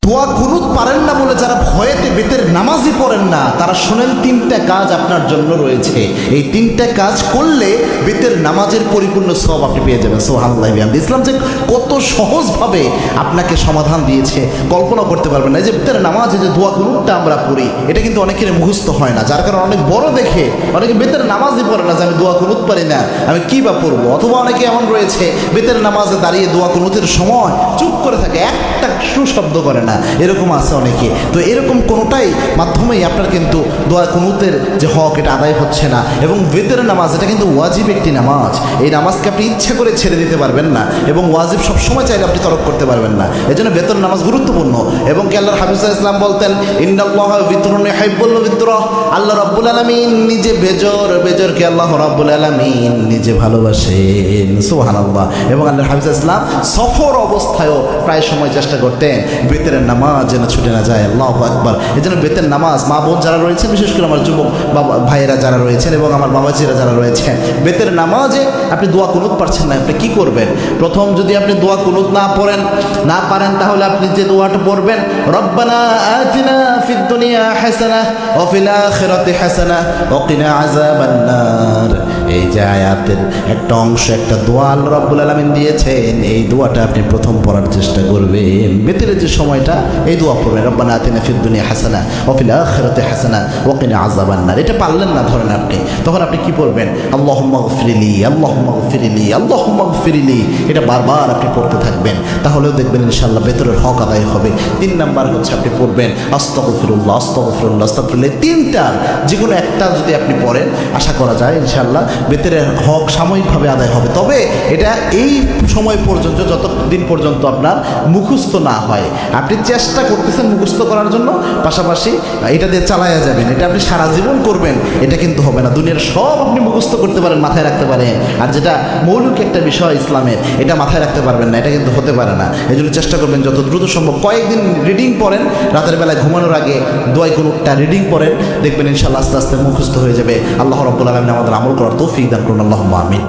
দোয়া কুনুত পারেন না বলে যারা ভয়েতে বেতের নামাজই পড়েন না, তারা শোনেন তিনটা কাজ আপনার জন্য রয়েছে। এই তিনটা কাজ করলে বেতের নামাজের পরিপূর্ণ সওয়াব আপনি পেয়ে যাবেন। সুবহানাল্লাহ। ইসলাম যে কত সহজভাবে আপনাকে সমাধান দিয়েছে কল্পনা করতে পারবেন না। এই যে বেতের নামাজে যে দোয়া কুনুতটা আমরা পড়ি, এটা কিন্তু অনেকের মুখস্থ হয় না, যার কারণে অনেক বড় দেখে অনেকে বেতের নামাজই পড়ে না যে আমি দোয়া কুনুত পারি না, আমি কী বা পড়বো। অথবা অনেকে এমন রয়েছে বেতের নামাজে দাঁড়িয়ে দোয়া কুনুতের সময় চুপ করে থাকে, একটা সুশব্দ করে না, এরকম আছে অনেকে। তো এরকম কোনোটাই মাধ্যমেই আপনার কিন্তু দোয়া কুনুতের যে হক এটা আদায় হচ্ছে না। এবং বেতের নামাজ এটা কিন্তু ওয়াজিব একটি নামাজ, এই নামাজকে আপনি ইচ্ছা করে ছেড়ে দিতে পারবেন না, এবং ওয়াজিব সবসময় চাইলে আপনি তরক করতে পারবেন না। এই জন্য বেতের নামাজ গুরুত্বপূর্ণ। এবং কি আল্লাহর হাবিব সাল্লাল্লাহু আলাইহি ওয়াসাল্লাম বলতেন, ইন্নাল্লাহা বিতরুন ইউহিব্বুল বিতরা, আল্লাহ রাব্বুল আলামিন নিজে বেজরকে আল্লাহ রাব্বুল আলামিন নিজে ভালোবাসেন। সুবহানাল্লাহ। এবং আল্লাহর হাবিব সাল্লাল্লাহু আলাইহি ওয়াসাল্লাম সফর অবস্থায়ও প্রায় সময় চেষ্টা করতেন বেতের নামাজ যেন ছুটে না যায়। আল্লাহু আকবার। এই জন্য বেতের নামাজ মা বোন যারা রয়েছেন, বিশেষ করে আমার যুবক বাবা ভাইয়েরা যারা রয়েছেন এবং আমার বাবাজিরা যারা রয়েছেন, বেতের নামাজে আপনি দোয়া কুনুত পারছেন না, আপনি কী করবেন? প্রথম যদি আপনি দোয়া কুনুত না পারেন তাহলে আপনি যে দোয়াটা পড়বেন, রব্বানা আতিনা ফিদ দুনিয়া হাসানাহ ওয়া ফিল আখিরাতি হাসানাহ ওয়া কিনা আযাবান নার। এই যে আয়াতের একটা অংশ, একটা দোয়া আল্লাহ রাব্বুল আলামিন দিয়েছেন, এই দোয়াটা আপনি প্রথম পড়ার চেষ্টা করবেন। বেতের যে সময়টা এই দোয়া পড়বেন, রব্বানা আতিনা ফিদ দুনিয়া হাসানাহ ওয়া ফিল আখিরাতি হাসানাহ ওয়া কিনা আযাবান নার। এটা পারলেন না ধরেন আপনি, তখন আপনি কি পড়বেন? আল্লাহুম্মা গফিরলি, আল্লাহুম্মা গফিরলি, আল্লাহুম্মা গফিরলি। এটা বারবার আপনি পড়তে থাকবেন, তাহলেও দেখবেন ইনশাআল্লাহ বেতরের হক আদায় হবে। 3 নাম্বার হচ্ছে আপনি পড়বেন আস্তাগফিরুল্লাহ, আস্তাগফিরুল্লাহ, আস্তাগফিরুল্লাহ। তিনটার যে কোনো একটা যদি আপনি পড়েন, আশা করা যায় ইনশাআল্লাহ বেতরের হক সাময়িকভাবে আদায় হবে। তবে এটা এই সময় পর্যন্ত, যতদিন পর্যন্ত আপনার মুখস্থ না হয়। আপনি চেষ্টা করতেছেন মুখস্থ করার জন্য, পাশাপাশি এটা দিয়ে চালায়া যাবেন। এটা আপনি সারা জীবন করবেন, এটা কিন্তু হবে না। দুনিয়ার সব আপনি মুখস্থ করতে পারেন, মাথায় রাখতে পারেন, আর যেটা মৌলিক একটা বিষয় ইসলামের, এটা মাথায় রাখতে পারবেন না, এটা কিন্তু হতে পারে না। এই জন্য চেষ্টা করবেন যত দ্রুত সম্ভব কয়েকদিন রিডিং পড়েন, রাতের বেলায় ঘুমানোর আগে দোয়া কুনুতটা রিডিং পড়েন, দেখবেন ইনশাআল্লাহ আস্তে আস্তে মুখস্থ হয়ে যাবে। আল্লাহ রাব্বুল আলামিন আমাদের আমল করার তৌফিক দান করুন। আল্লাহুম্মা আমিন।